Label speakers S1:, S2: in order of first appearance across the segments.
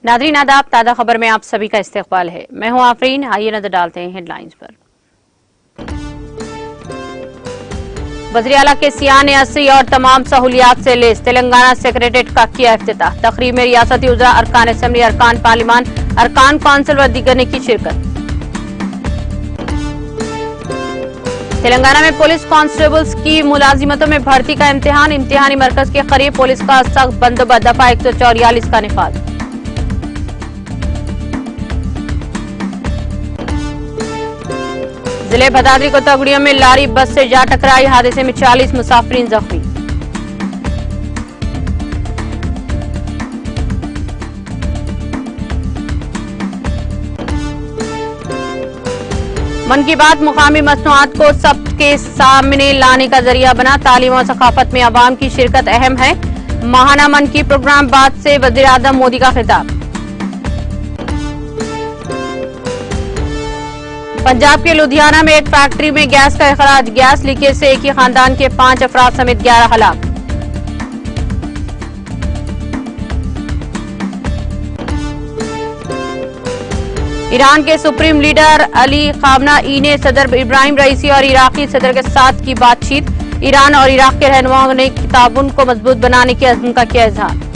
S1: Nadreen आदाब, ताज़ा खबर में आप सभी का इस्तकबाल है। मैं हूं आफरीन। आइए नजर डालते हैं हेडलाइंस पर। वज़ीर आला के सियाह ने असरी और तमाम सहूलियात से लेस तेलंगाना सेक्रेटेरिएट का किया इफ्तिताह। तकरीब में रियासती उज़रा, अरकान असम्बली, अरकान पार्लिमान, अरकान कौंसिल व दीगर ने की शिरकत। तेलंगाना में पुलिस कांस्टेबल्स की मुलाजिमतों में भर्ती का इम्तिहान। इम्तिहानी मरकज के करीब पुलिस का सख्त बंदोबस्त। दफा 144 का निफाज। जिले भदादरी को तगड़ियों में लारी बस से जा टकराई। हादसे में 40 मुसाफिरीन जख्मी। मन की बात मुकामी मसनूआत को सबके सामने लाने का जरिया बना। तालीम और सकाफत में अवाम की शिरकत अहम है। माहाना मन की प्रोग्राम बाद से वज़ीर आज़म मोदी का खिताब। पंजाब के लुधियाना में एक फैक्ट्री में गैस का इखराज। गैस लीकेज से एक ही खानदान के 5 अफराद समेत 11 हलाक। ईरान के सुप्रीम लीडर अली खामनेई ने सदर इब्राहिम रईसी और इराकी सदर के साथ की बातचीत। ईरान और इराक के रहनुमाओं ने ताउन को मजबूत बनाने के अज़्म का किया इजहार।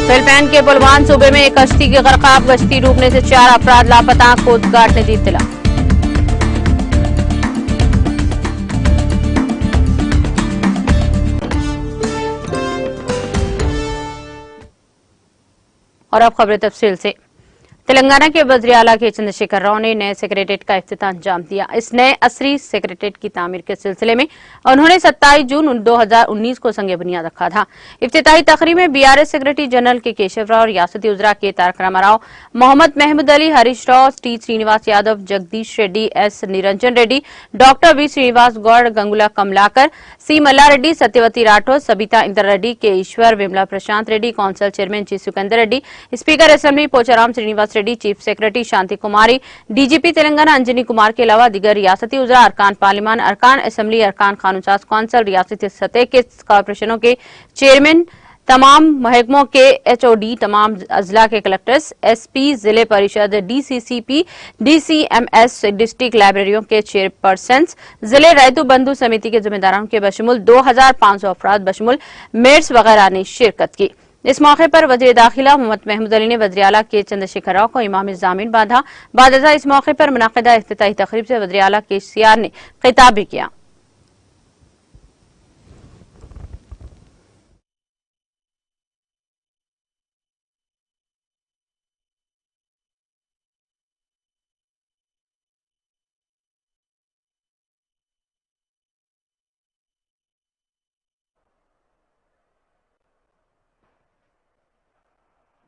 S1: फिलिपाइन के बुलवान सूबे में एक कश्ती की गरकाब। कश्ती डूबने से 4 अफराद लापता। कोस्ट गार्ड ने दी इत्तला। और अब खबरें तफसील से। तेलंगाना के वज़ीर आला के चंद्रशेखर राव ने नए सेक्रेटेरिएट का इफ्तिताह अंजाम दिया। इस नए असरी सेक्रेटेरिएट की तामीर के सिलसिले में उन्होंने 27 जून 2019 को संगे बुनियाद रखा था। इफ्तिताही तकरीब में बीआरएस सेक्रेटरी जनरल के केशव राव, रियासती उज़रा के Tarak Rama Rao, Mohammed Mahmood Ali, Harish Rao, T Srinivas Yadav, Jagadish Reddy, S Niranjan Reddy, doctor V Srinivas Goud, Gangula Kamalakar, C Malla Reddy, Satyavathi Rathod, Sabitha Indra Reddy, K Eshwar, Vemula Prashanth Reddy, council chairman G Sukender Reddy, speaker assembly Pocharam Srinivas Reddy, chief secretary Shanti Kumari, DGP Telangana Anjani Kumar के अलावा दीगर रियासती उज़रा, अरकान पार्लिमान, अरकान असेंबली, अरकान कानून साज कौंसिल, रियासती सतह के कॉरपोरेशनों के चेयरमैन, तमाम महकमों के एचओडी, तमाम अजला के कलेक्टर्स, एसपी, जिले परिषद, डीसीसीपी, डीसीएमएस, डिस्ट्रिक्ट लाइब्रेरियों के चेयरपर्सन, जिले रैतु बंधु समिति के जिम्मेदारों के बशमुल 2500 अफराद बशमुल मेयर्स वगैरह ने शिरकत की। इस मौके पर वज़ीर दाखिला मोहम्मद महमूद अली ने वज़ीर आला के चंद्रशेखर राव को इमाम ज़ामीन बांधा। बादशाह इस मौके पर मुनाक़िदा इफ्तिताही तक़रीब से वज़ीर आला के सियार ने खिताब भी किया।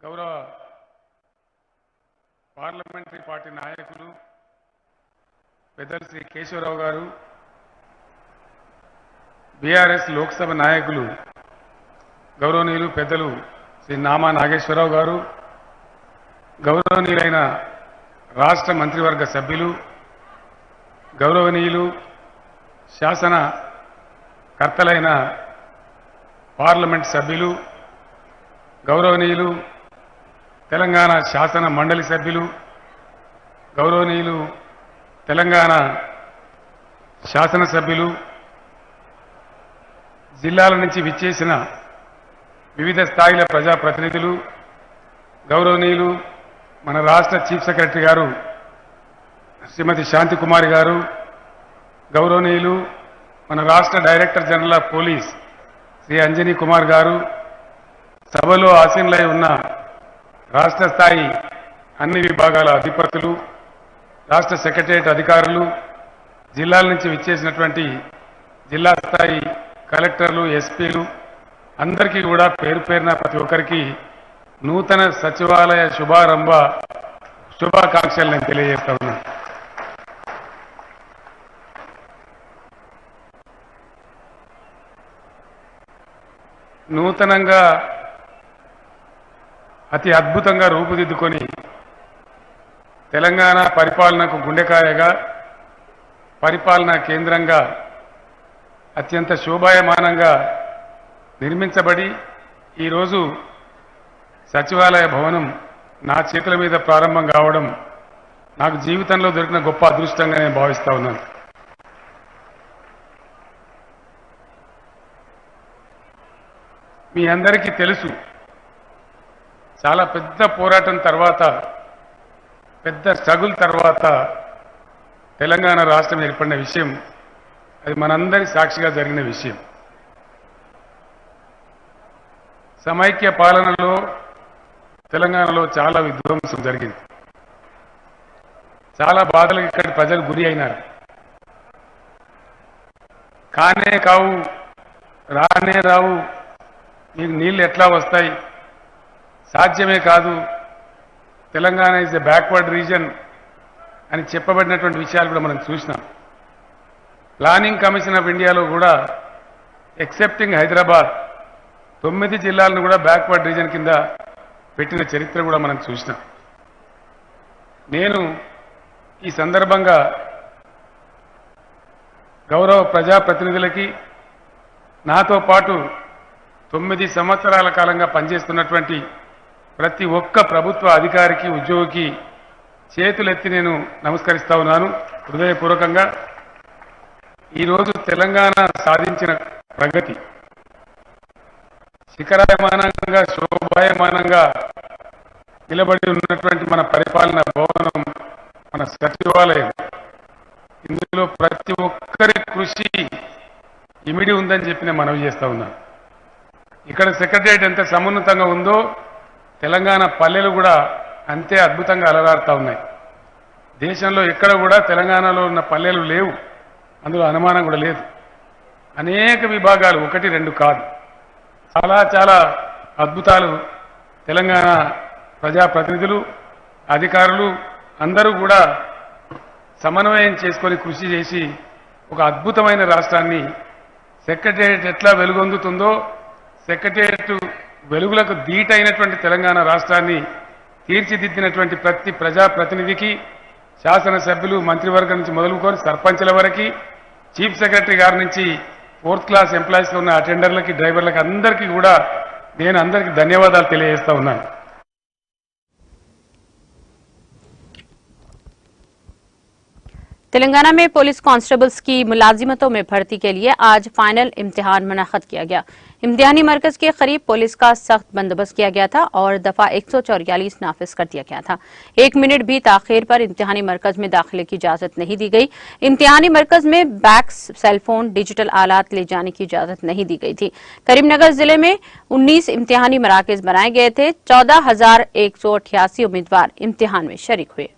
S2: గౌరవ పార్లమెంటరీ పార్టీ నాయకులు పెద్దలు శ్రీ కేశవరావు గారు, బీఆర్ఎస్ లోక్సభ నాయకులు గౌరవనీయులు పెద్దలు శ్రీ నామా నాగేశ్వరరావు గారు, గౌరవనీయులైన రాష్ట్ర మంత్రివర్గ సభ్యులు, గౌరవనీయులు శాసన కర్తలైన పార్లమెంట్ సభ్యులు, గౌరవనీయులు తెలంగాణ శాసన మండలి సభ్యులు, గౌరవనీయులు తెలంగాణ శాసనసభ్యులు, జిల్లాల నుంచి విచ్చేసిన వివిధ స్థాయిల ప్రజాప్రతినిధులు, గౌరవనీయులు మన రాష్ట్ర చీఫ్ సెక్రటరీ గారు శ్రీమతి శాంతి కుమారి గారు, గౌరవనీయులు మన రాష్ట్ర director general of police Shri Anjani Kumar గారు, సభలో ఆసీనులై ఉన్న రాష్ట్ర స్థాయి అన్ని విభాగాల అధిపతులు, రాష్ట్ర సెక్రటరియట్ అధికారులు, జిల్లాల నుంచి విచ్చేసినటువంటి జిల్లా స్థాయి కలెక్టర్లు, ఎస్పీలు అందరికీ కూడా పేరు పేరున ప్రతి ఒక్కరికి నూతన సచివాలయ శుభారంభ శుభాకాంక్షలు నేను తెలియజేస్తా ఉన్నాను. నూతనంగా అతి అద్భుతంగా రూపుదిద్దుకొని తెలంగాణ పరిపాలనకు గుండెకాయగా, పరిపాలనా కేంద్రంగా అత్యంత శోభాయమానంగా నిర్మించబడి ఈరోజు సచివాలయ భవనం నా చేతుల మీద ప్రారంభం కావడం నాకు జీవితంలో దొరికిన గొప్ప అదృష్టంగా నేను భావిస్తా ఉన్నాను. మీ అందరికీ తెలుసు, చాలా పెద్ద పోరాటం తర్వాత, పెద్ద స్ట్రగుల్ తర్వాత తెలంగాణ రాష్ట్రం ఏర్పడిన విషయం, అది మనందరి సాక్షిగా జరిగిన విషయం. సమైక్య పాలనలో తెలంగాణలో చాలా విధ్వంసం జరిగింది. చాలా బాధలకు ఇక్కడి ప్రజలు గురి అయినారు. కానే కావు, రానే రావు, మీకు నీళ్ళు ఎట్లా వస్తాయి, సాధ్యమే కాదు, Telangana is a backward reason అని చెప్పబడినటువంటి విషయాలు కూడా మనం చూసినాం. ప్లానింగ్ కమిషన్ ఆఫ్ ఇండియాలో కూడా ఎక్సెప్టింగ్ హైదరాబాద్ 9 జిల్లాలను కూడా బ్యాక్వర్డ్ రీజన్ కింద పెట్టిన చరిత్ర కూడా మనం చూసినాం. నేను ఈ సందర్భంగా గౌరవ ప్రజాప్రతినిధులకి, నాతో పాటు 9 సంవత్సరాల కాలంగా పనిచేస్తున్నటువంటి ప్రతి ఒక్క ప్రభుత్వ అధికారికి, ఉద్యోగికి చేతులెత్తి నేను నమస్కరిస్తా ఉన్నాను హృదయపూర్వకంగా. ఈరోజు తెలంగాణ సాధించిన ప్రగతి శిఖరాయమానంగా, శోభాయమానంగా నిలబడి ఉన్నటువంటి మన పరిపాలన భవనం, మన సచివాలయం, ఇందులో ప్రతి ఒక్కరి కృషి ఇమిడి ఉందని చెప్పి నేను మనవి చేస్తా ఉన్నాను. ఇక్కడ సెక్రటరియట్ ఎంత సమున్నతంగా ఉందో తెలంగాణ పల్లెలు కూడా అంతే అద్భుతంగా అలరారుతా ఉన్నాయి. దేశంలో ఎక్కడ కూడా తెలంగాణలో ఉన్న పల్లెలు లేవు, అందులో అనుమానం కూడా లేదు. అనేక విభాగాలు, 1, 2 కాదు, చాలా చాలా అద్భుతాలు తెలంగాణ ప్రజాప్రతినిధులు, అధికారులు అందరూ కూడా సమన్వయం చేసుకొని కృషి చేసి ఒక అద్భుతమైన రాష్ట్రాన్ని, సెక్రటరియట్ ఎట్లా వెలుగొందుతుందో సెక్రటరియట్ వెలుగులకు ధీటైనటువంటి తెలంగాణ రాష్ట్రాన్ని తీర్చిదిద్దినటువంటి ప్రతి ప్రజాప్రతినిధికి, శాసనసభ్యులు, మంత్రివర్గం నుంచి మొదలుకొని సర్పంచ్ల వరకు, చీఫ్ సెక్రటరీ గారి నుంచి 4th క్లాస్ ఎంప్లాయీస్లో ఉన్న అటెండర్లకి, డ్రైవర్లకి అందరికీ కూడా నేను అందరికీ ధన్యవాదాలు తెలియజేస్తా ఉన్నాను.
S1: तेलंगाना में पुलिस कांस्टेबल्स की मुलाजिमतों में भर्ती के लिए आज फाइनल इम्तिहान मुनक्कद किया गया। इम्तिहानी मरकज के करीब पुलिस का सख्त बंदोबस्त किया गया था और दफा 144 नाफिज कर दिया गया था। 1 मिनट भी ताखिर पर इम्तिहानी मरकज में दाखिले की इजाजत नहीं दी गई। इम्तिहानी मरकज में बैग्स, सेलफोन, डिजिटल आलात ले जाने की इजाजत नहीं दी गई थी। करीमनगर जिले में 19 इम्तिहानी मराकज बनाए गए थे। 14,188 उम्मीदवार इम्तिहान में शरीक हुए।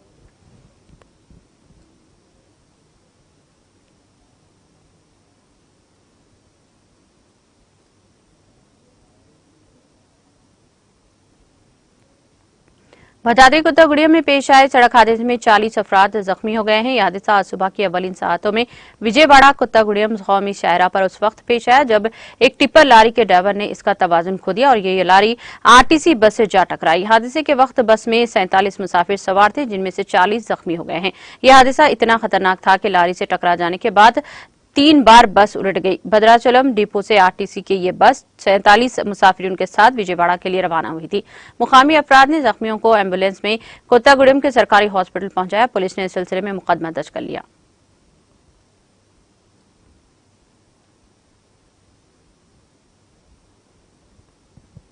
S1: भदादरी कुत्तागुड़िया में पेश आए सड़क हादसे में 40 अफराद जख्मी हो गए हैं। यह हादसा आज सुबह की अवलिन सातों में विजयवाड़ा कुत्तागुड़ियम कौमी शाहरा पर उस वक्त पेश आया जब एक टिप्पर लारी के ड्राइवर ने इसका तवाजुन खो दिया और ये लारी आरटीसी बस से जा टकराई। हादसे के वक्त बस में 47 मुसाफिर सवार थे, जिनमें से 40 जख्मी हो गए हैं। यह हादसा इतना खतरनाक था कि लारी से टकरा जाने के बाद 3 बार बस उलट गई। भद्राचलम डिपो से आरटीसी की ये बस 47 मुसाफिरों के साथ विजयवाड़ा के लिए रवाना हुई थी। मुकामी अफराद ने जख्मियों को एम्बुलेंस में कोत्तागुड़म के सरकारी हॉस्पिटल पहुंचाया। पुलिस ने इस सिलसिले में मुकदमा दर्ज कर लिया।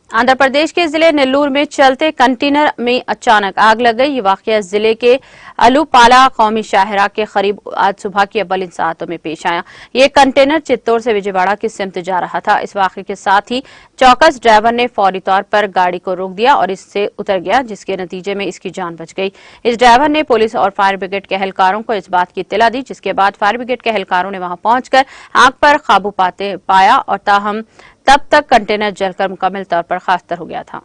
S1: आंध्र प्रदेश के जिले नेल्लूर में चलते कंटेनर में अचानक आग लग गई। ये वाकया जिले के अलूपाला कौमी शाहरा के करीब आज सुबह की अव्वलिन सातों में पेश आया। ये कंटेनर चित्तौड़ से विजयवाड़ा की सिमत जा रहा था। इस वाकये के साथ ही चौकस ड्राइवर ने फौरी तौर पर गाड़ी को रोक दिया और इससे उतर गया, जिसके नतीजे में इसकी जान बच गई। इस ड्राइवर ने पुलिस और फायर ब्रिगेड के एहलकारों को इस बात की इत्तला दी, जिसके बाद फायर ब्रिगेड के एहलकारों ने वहां पहुंचकर आग पर काबू पाया और ताहम तब तक कंटेनर जलकर मुकम्मल तौर पर खास्तर हो गया था।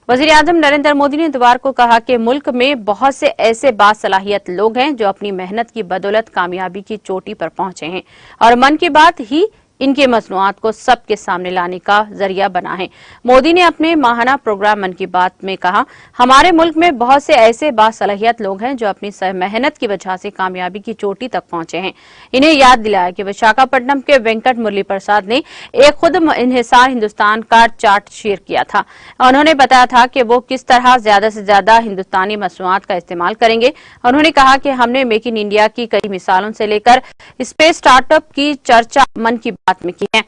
S1: वज़ीर-ए-आज़म नरेंद्र मोदी ने इतवार को कहा कि मुल्क में बहुत से ऐसे बासलाहियत लोग हैं जो अपनी मेहनत की बदौलत कामयाबी की चोटी पर पहुंचे हैं और मन की बात ही इनकी मसनूआत को सबके सामने लाने का जरिया बना है। मोदी ने अपने माहाना प्रोग्राम मन की बात में कहा, हमारे मुल्क में बहुत से ऐसे बासलाहियत लोग हैं जो अपनी मेहनत की वजह से कामयाबी की चोटी तक पहुंचे हैं। इन्हें याद दिलाया कि विशाखापट्टनम के वेंकट मुरली प्रसाद ने एक खुद इन्हिसार हिंदुस्तान का चार्ट शेयर किया था। उन्होंने बताया था कि वो किस तरह ज्यादा से ज्यादा हिंदुस्तानी मसनूआत का इस्तेमाल करेंगे। उन्होंने कहा कि हमने मेक इन इंडिया की कई मिसालों से लेकर स्पेस स्टार्टअप की चर्चा मन की बात में की है।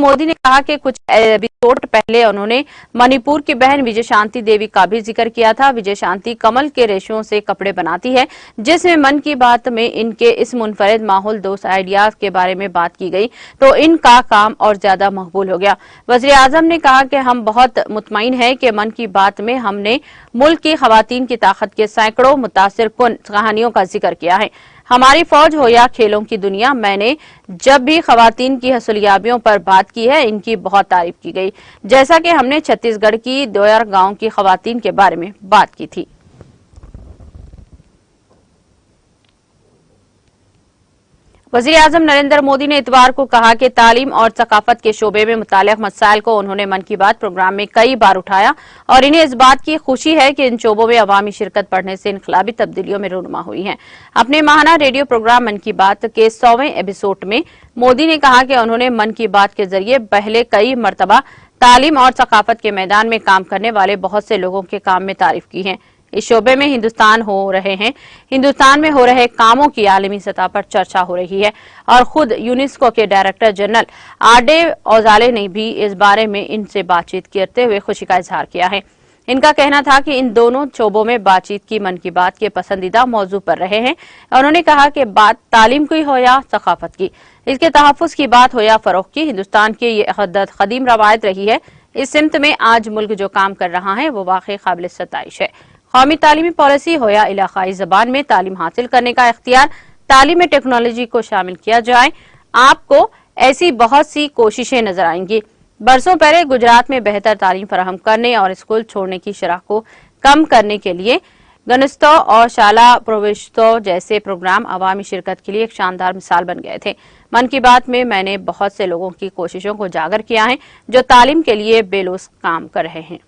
S1: मोदी ने कहा कि कुछ एपिसोड पहले उन्होंने मणिपुर की बहन विजय शांति देवी का भी जिक्र किया था। विजय शांति कमल के रेशों से कपड़े बनाती है, जिसमें मन की बात में इनके इस मुनफरिद माहौल दोस्त आइडियाज के बारे में बात की गई तो इनका काम और ज्यादा मकबूल हो गया। वज़ीर आज़म ने कहा कि हम बहुत मुतमईन हैं कि मन की बात में हमने मुल्क की खवातीन की ताकत के सैकड़ों मुतासिर कुन कहानियों का जिक्र किया है। हमारी फौज हो या खेलों की दुनिया, मैंने जब भी खवातीन की हसूलियाबियों पर बात की है, इनकी बहुत तारीफ की गई, जैसा कि हमने छत्तीसगढ़ की दोयर गांव की खवातीन के बारे में बात की थी। वज़ीर आज़म नरेंद्र मोदी ने इतवार को कहा कि तालीम और सकाफत के शोबे में मुताल्लिक़ मसाइल को उन्होंने मन की बात प्रोग्राम में कई बार उठाया और इन्हें इस बात की खुशी है कि इन शोबों में अवामी शिरकत बढ़ने से इनकलाबी तब्दीलियों में रूनुमा हुई है। अपने माहाना रेडियो प्रोग्राम मन की बात के 100वें एपिसोड में मोदी ने कहा कि उन्होंने मन की बात के जरिए पहले कई मरतबा तालीम और सकाफत के मैदान में काम करने वाले बहुत से लोगों के काम में तारीफ की है। इस शोबे में हिंदुस्तान में हो रहे कामों की आलमी सतह पर चर्चा हो रही है और खुद यूनेस्को के डायरेक्टर जनरल आरडे ओजाले ने भी इस बारे में इनसे बातचीत करते हुए खुशी का इजहार किया है। इनका कहना था कि इन दोनों शोबों में बातचीत की मन की बात के पसंदीदा मौजू पर रहे हैं। उन्होंने कहा कि बात तालीम की हो या सकाफत की, इसके तहफ़्फ़ुज़ की बात हो या फरोख की, हिंदुस्तान की ये कदीम रवायत रही है। इस सिमत में आज मुल्क जो काम कर रहा है वो वाकई काबिल सताइश है। कौमी तालीमी पॉलिसी हो या इलाकाई जबान में तालीम हासिल करने का इख्तियार, तालीम में टेक्नोलॉजी को शामिल किया जाए, आपको ऐसी बहुत सी कोशिशें नजर आएंगी। बरसों पहले गुजरात में बेहतर तालीम फराहम करने और स्कूल छोड़ने की शरह को कम करने के लिए गणोत्सव और शाला प्रवेशोत्सव जैसे प्रोग्राम अवामी शिरकत के लिए एक शानदार मिसाल बन गए थे। मन की बात में मैंने बहुत से लोगों की कोशिशों को उजागर किया है जो तालीम के लिए बेलौस काम कर रहे हैं।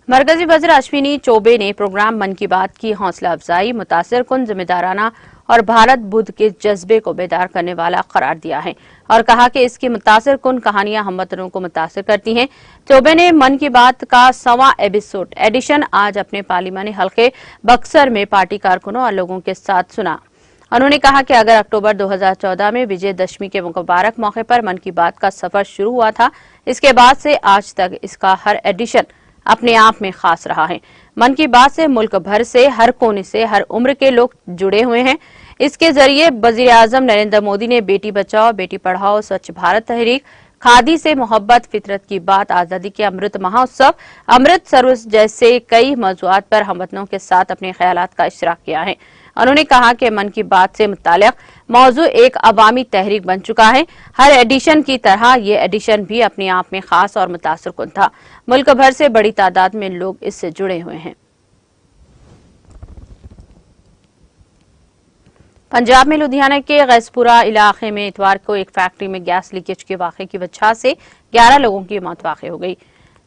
S1: मरकजी वज़ीर अश्विनी चौबे ने प्रोग्राम मन की बात की हौसला अफजाई, मुतासिर कुन, जिम्मेदाराना और भारत बुद्ध के जज्बे को बेदार करने वाला करार दिया है और कहा कि इसकी मुतासिर कुन कहानियां हमवतनों को मुतासिर करती हैं। चौबे ने मन की बात का 100वां एडिशन आज अपने पार्लिमानी हल्के बक्सर में पार्टी कारकुनों और लोगों के साथ सुना। उन्होंने कहा कि अगर अक्टूबर 2014 में विजयदशमी के मुबारक मौके पर मन की बात का सफर शुरू हुआ था, इसके बाद से आज तक इसका हर एडिशन अपने आप में खास रहा है। मन की बात से मुल्क भर से, हर कोने से, हर उम्र के लोग जुड़े हुए हैं। इसके जरिए वज़ीर आज़म नरेंद्र मोदी ने बेटी बचाओ, बेटी पढ़ाओ, स्वच्छ भारत तहरीक, खादी से मोहब्बत, फितरत की बात, आजादी के अमृत महोत्सव, अमृत सरोवर जैसे कई मौज़ूआत पर हमवतनों के साथ अपने ख्यालात का इशराक किया है। उन्होंने कहा कि मन की बात से मुताल्लिक़ मौजू एक अवामी तहरीक बन चुका है। हर एडिशन की तरह ये एडिशन भी अपने आप में खास और मुतासिर कुन था। मुल्क भर से बड़ी तादाद में लोग इससे जुड़े हुए हैं। पंजाब में लुधियाना के गैसपुरा इलाके में इतवार को एक फैक्ट्री में गैस लीकेज के वाक़े की वजह से 11 लोगों की मौत वाक़ हो गई,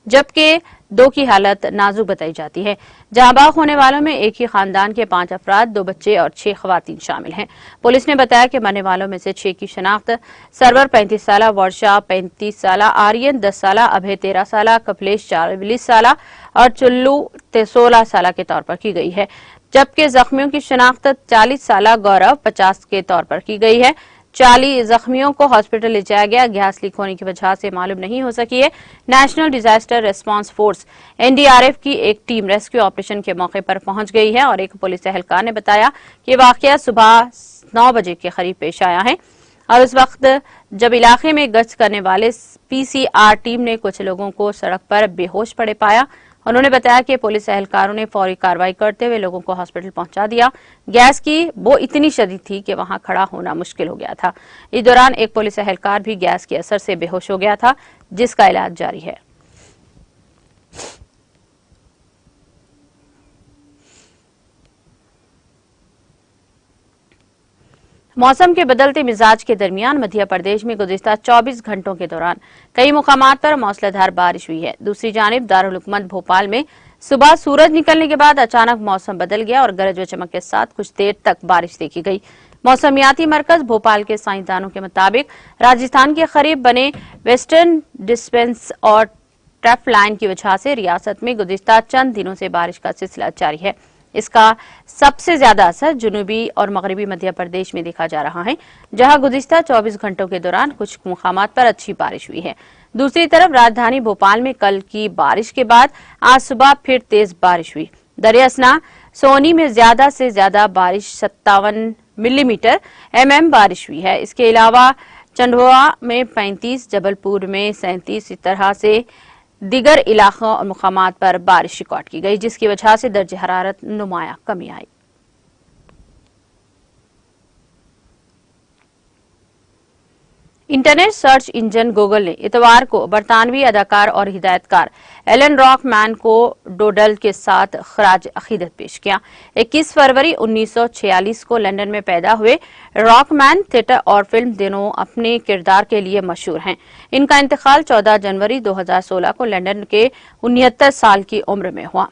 S1: जबकि 2 की हालत नाजुक बताई जाती है। जहां बाग होने वालों में एक ही खानदान के 5 अफराद, 2 बच्चे और 6 खवातीन शामिल हैं। पुलिस ने बताया कि मरने वालों में से 6 की शनाख्त सरवर 35 साल, वर्षा 35 साल, आर्यन 10 साल, अभय 13 साल, कपिलेश 40 साल और चुल्लू 16 साल के तौर पर की गई है, जबकि जख्मियों की शनाख्त 40 साल गौरव 50 के तौर पर की गई है। 40 जख्मियों को हॉस्पिटल ले जाया गया। गैस लीक होने की वजह से मालूम नहीं हो सकी है। National disaster response force NDRF की एक टीम रेस्क्यू ऑपरेशन के मौके पर पहुंच गई है और एक पुलिस एहलकार ने बताया कि वाकया सुबह 9 बजे के करीब पेश आया है और उस वक्त जब इलाके में गश्त करने वाले पीसीआर टीम ने कुछ लोगों को सड़क पर बेहोश पड़े पाया। उन्होंने बताया कि पुलिस एहलकारों ने फौरी कार्रवाई करते हुए लोगों को हॉस्पिटल पहुंचा दिया। गैस की बो इतनी शदीद थी कि वहां खड़ा होना मुश्किल हो गया था। इस दौरान एक पुलिस एहलकार भी गैस के असर से बेहोश हो गया था, जिसका इलाज जारी है। मौसम के बदलते मिजाज के दरमियान मध्य प्रदेश में गुज़िश्ता 24 घंटों के दौरान कई मुकामात पर मूसलाधार बारिश हुई है। दूसरी जानिब दारुल हुकूमत भोपाल में सुबह सूरज निकलने के बाद अचानक मौसम बदल गया और गरज व चमक के साथ कुछ देर तक बारिश देखी गई। मौसमियाती मरकज भोपाल के साइंसदानों के मुताबिक राजस्थान के करीब बने वेस्टर्न डिस्टेंस और ट्रफ लाइन की वजह से रियासत में गुज़िश्ता चंद दिनों से बारिश का सिलसिला जारी है। इसका सबसे ज्यादा असर जुनूबी और मगरबी मध्य प्रदेश में देखा जा रहा है, जहां गुज़िश्ता 24 घंटों के दौरान कुछ मुकामात पर अच्छी बारिश हुई है। दूसरी तरफ राजधानी भोपाल में कल की बारिश के बाद आज सुबह फिर तेज बारिश हुई। दरियासना सोनी में ज्यादा से ज्यादा बारिश 57 मिलीमीटर बारिश हुई है। इसके अलावा चंडोआ में 35, जबलपुर में 37, इस तरह से दीगर इलाकों और मुकामात पर बारिश रिकॉर्ड की गई, जिसकी वजह से दर्ज हरारत नुमाया कमी आई। इंटरनेट सर्च इंजन गूगल ने इतवार को बरतानवी अदाकार और हिदायतकार एलन रॉकमैन को डोडल के साथ खराज अकीदत पेश किया। 21 फरवरी 1946 को लंदन में पैदा हुए रॉकमैन थिएटर और फिल्म दोनों अपने किरदार के लिए मशहूर हैं। इनका इंतकाल 14 जनवरी 2016 को लंदन के 69 साल की उम्र में हुआ।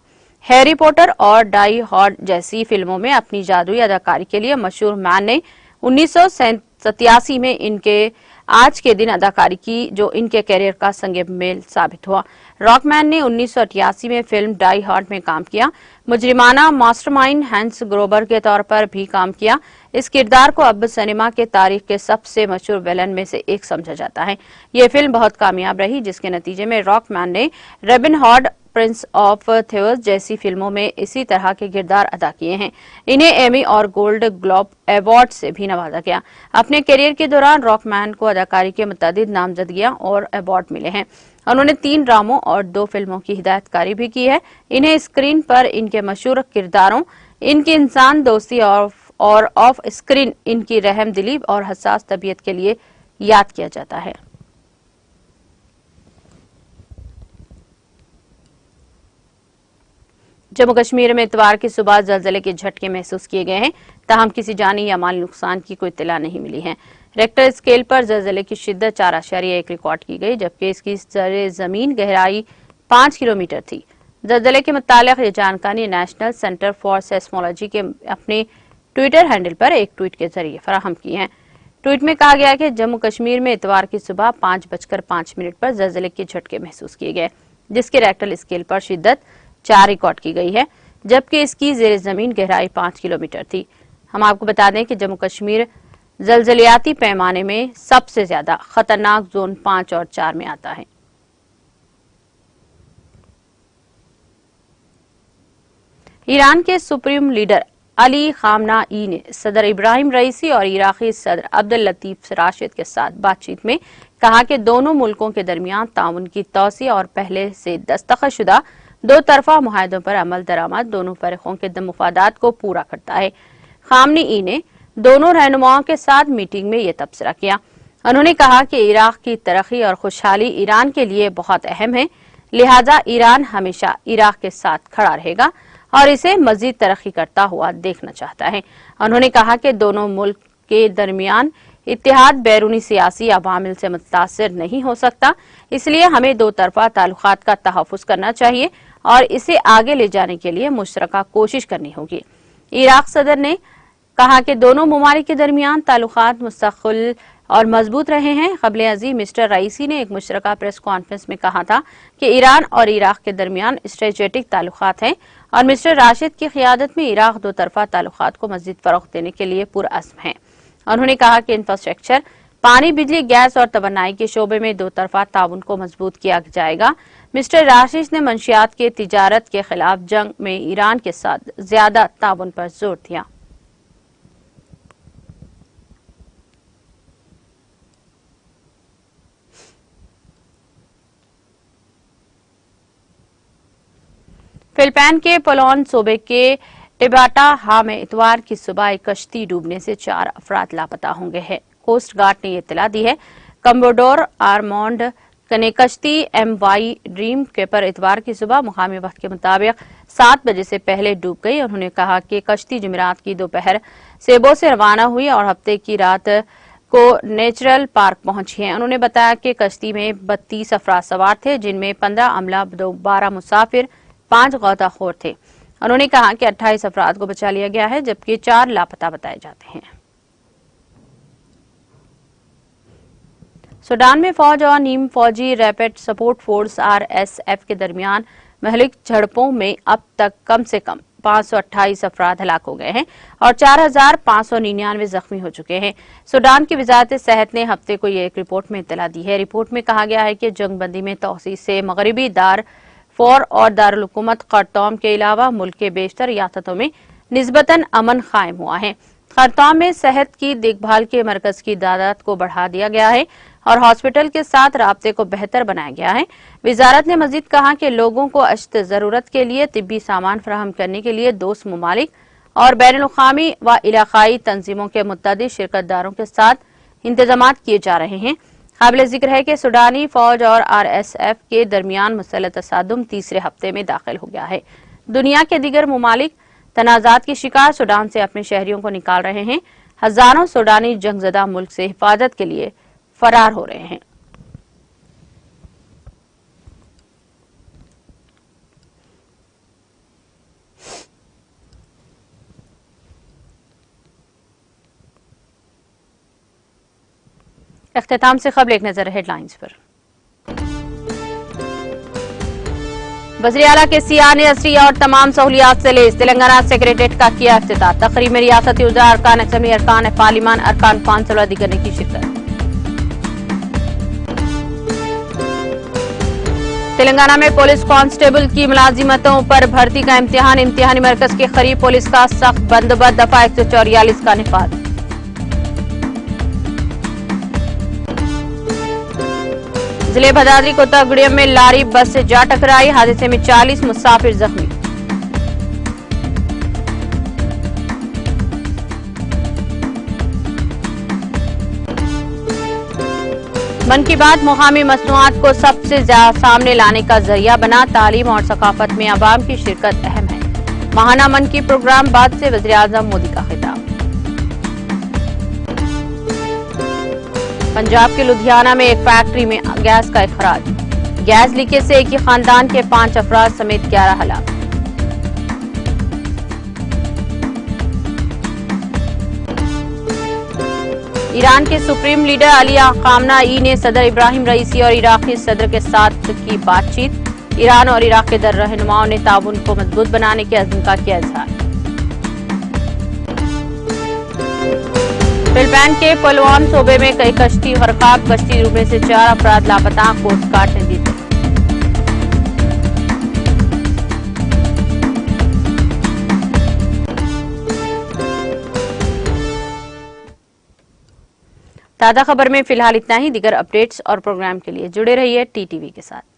S1: हैरी पॉटर और डाई हार्ड जैसी फिल्मों में अपनी जादुई अदाकारी के लिए मशहूर मैन ने 1987 में इनके आज के दिन अदाकारी की, जो इनके करियर का संग मेल साबित हुआ। रॉकमैन ने 1988 में फिल्म डाई हार्ड में काम किया। मुजरिमाना मास्टरमाइंड हैंस ग्रोबर के तौर पर भी काम किया। इस किरदार को अब सिनेमा के तारीख के सबसे मशहूर विलन में से एक समझा जाता है। ये फिल्म बहुत कामयाब रही, जिसके नतीजे में रॉकमैन ने रॉबिन हुड, प्रिंस ऑफ थेवर्स जैसी फिल्मों में इसी तरह के किरदार अदा किए हैं। इन्हें एमी और गोल्ड ग्लोब अवार्ड से भी नवाजा गया। अपने करियर के दौरान रॉकमैन को अदाकारी के मुतअद्दिद नामजदगियां और अवार्ड मिले हैं। उन्होंने 3 ड्रामों और 2 फिल्मों की हिदायतकारी भी की है। इन्हें स्क्रीन पर इनके मशहूर किरदारों, इनकी इंसान दोस्ती और ऑफ स्क्रीन इनकी रहम दिली और हसास तबीयत के लिए याद किया जाता है। जम्मू कश्मीर में इतवार की सुबह जलजले के झटके महसूस किए गए हैं, ताहम किसी जानी या माली नुकसान की कोई इत्तला नहीं मिली है। रेक्टर स्केल पर जलजले की शिद्दत 4.1 रिकॉर्ड की गई, जबकि इसकी जमीन गहराई 5 किलोमीटर थी। जलजले के मुतालिक ये जानकारी नेशनल सेंटर फॉर सेस्मोलॉजी के अपने ट्विटर हैंडल पर एक ट्वीट के जरिए फराहम की है। ट्वीट में कहा गया कि जम्मू कश्मीर में इतवार की सुबह 5:05 पर जलजले के झटके महसूस किए गए, जिसके रेक्टर स्केल पर शिद्दत 4 रिकॉर्ड की गई है, जबकि इसकी जेर जमीन गहराई 5 किलोमीटर थी। हम आपको बता दें कि जम्मू कश्मीर जलजलियाती पैमाने में सबसे ज्यादा खतरनाक जोन 5 और 4 में आता है। ईरान के सुप्रीम लीडर अली खामनाई ने सदर इब्राहिम रईसी और इराकी सदर अब्दुल लतीफ राशिद के साथ बातचीत में कहा कि दोनों मुल्कों के दरमियान ताउन की तौसी और पहले से दस्तखतशुदा 2 तरफा मुआहदों पर अमल दरामद दोनों फरीकों के मफादात को पूरा करता है। खामनेई ने दोनों रहनुमाओं के साथ मीटिंग में यह तबसरा किया। उन्होंने कहा कि इराक की तरक्की और खुशहाली ईरान के लिए बहुत अहम है, लिहाजा ईरान हमेशा इराक के साथ खड़ा रहेगा और इसे मजीद तरक्की करता हुआ देखना चाहता है। उन्होंने कहा कि दोनों मुल्क के दरमियान इत्तेहाद बैरूनी सियासी अवामिल से मुतासिर नहीं हो सकता, इसलिए हमें 2 तरफा ताल्लुकात का तहफ़्फ़ुज़ करना चाहिए और इसे आगे ले जाने के लिए मुश्तरका कोशिश करनी होगी। इराक सदर ने कहा कि दोनों ममालिक के दरमियान ताल्लुकात मुस्तक़िल और मजबूत रहे हैं। क़ब्ल अज़ीं मिस्टर रईसी ने एक मुश्तरका प्रेस कॉन्फ्रेंस में कहा था कि ईरान और इराक के दरमियान स्ट्रेटेजिक ताल्लुकात हैं और मिस्टर राशिद की क़ियादत में इराक 2 तरफा ताल्लुकात को मज़ीद फ़रोग़ देने के लिए पुरअज़्म है। उन्होंने कहा कि इंफ्रास्ट्रक्चर, पानी, बिजली, गैस और तवानाई के शोबे में 2 तरफा ताउन को मजबूत किया जाएगा। मिस्टर राशिद ने मंशियात के तिजारत के खिलाफ जंग में ईरान के साथ ज्यादा ताउन पर जोर दिया। फिलिपाइन के पोलोन सूबे के टिबाटा में इतवार की सुबह एक कश्ती डूबने से 4 अफराद लापता हो गए हैं। कोस्ट गार्ड ने यह इत्तला दी है। कम्बोडोर आर्मोंड कश्ती MY ड्रीम के पर इतवार की सुबह मुकामी वक्त के मुताबिक 7 बजे से पहले डूब गई। उन्होंने कहा कि कश्ती जुमेरात की दोपहर सेबो से रवाना हुई और हफ्ते की रात को नेचुरल पार्क पहुंची है। उन्होंने बताया कि कश्ती में 32 अफराद सवार थे, जिनमें 15 अमला, 12 मुसाफिर, 5 गौताखोर थे। उन्होंने कहा कि 28 अफराद को बचा लिया गया है, जबकि 4 लापता बताए जाते हैं। सूडान में फौज और नीम फौजी रैपिड सपोर्ट फोर्स RSF के दरमियान महलिक झड़पों में अब तक कम से कम 528 अफराद हलाक हो गए हैं और 4599 जख्मी हो चुके हैं। सूडान की वजारत सेहत ने हफ्ते को ये एक रिपोर्ट में इत्तला दी है। रिपोर्ट में कहा गया है कि जंगबंदी में तौसीस से मगरबी दारफोर और दारुल हुकूमत खर्तौम के अलावा मुल्क के बेशतर रियासतों में निस्बतन अमन कायम हुआ है। खर्तौम में सेहत की देखभाल के मरकज की तादाद को बढ़ा दिया गया है और हॉस्पिटल के साथ राब्ते को बेहतर बनाया गया है। वजारत ने मजीद कहा कि लोगों को अश्त जरूरत के लिए तिब्बी सामान फराहम करने के लिए दोस्त ममालिक और बैनुल-अक़वामी व इलाकाई तंजीमों के मुत्तअद्दिद शिरकतदारों के साथ इंतजामात किए जा रहे हैं। काबिल जिक्र है कि सूडानी फौज और RSF के दरमियान मुसल्लह तसादुम तीसरे हफ्ते में दाखिल हो गया है। दुनिया के दीगर ममालिक तनाजात की शिकार सूडान से अपने शहरियों को निकाल रहे हैं। हजारों सूडानी जंगजदा मुल्क से हिफाजत के लिए फरार हो रहे हैं। इख्तिताम से खबर एक नजर हेडलाइंस पर। वज़ीर आला के सियाह ने असरी और तमाम सहूलियात से लेस तेलंगाना सेक्रेटेरिएट का किया इफ्तिताह। तकरीब में रियासती वज़ार, अरकान असम्बली, अरकान पार्लिमान, अरकान कौंसिल और दीगर ने की शिरकत। तेलंगाना में पुलिस कांस्टेबल की मुलाजिमतों पर भर्ती का इम्तिहान, इम्तिहानी मरकज के करीब पुलिस का सख्त बंदोबस्त, दफा 144 का निफाज। जिले भदादरी कोतगुड़ियम में लारी बस से जा टकराई, हादसे में 40 मुसाफिर जख्मी। मन की बात मुकामी मसनूआत को सबसे ज्यादा सामने लाने का जरिया बना, तालीम और सकाफत में अवाम की शिरकत अहम है। माहाना मन की प्रोग्राम बाद से वज़ीर आज़म मोदी का खिताब। पंजाब के लुधियाना में एक फैक्ट्री में गैस का इखराज, गैस लीकेज से एक ही खानदान के 5 अफराद समेत 11 हलाक। ईरान के सुप्रीम लीडर अली खामनाई ने सदर इब्राहिम रईसी और इराकी सदर के साथ की बातचीत। ईरान और इराक के रहनुमाओं ने ताउन को मजबूत बनाने के अज़्म का किया इज़हार। फिलिपाइन के पलवान सूबे में कई कश्ती गरकाब, कश्ती डूबने से 4 अफराद लापता, कोस्ट गार्ड ने दी। ताज़ा खबर में फिलहाल इतना ही। दीगर अपडेट्स और प्रोग्राम के लिए जुड़े रहिए TTV के साथ।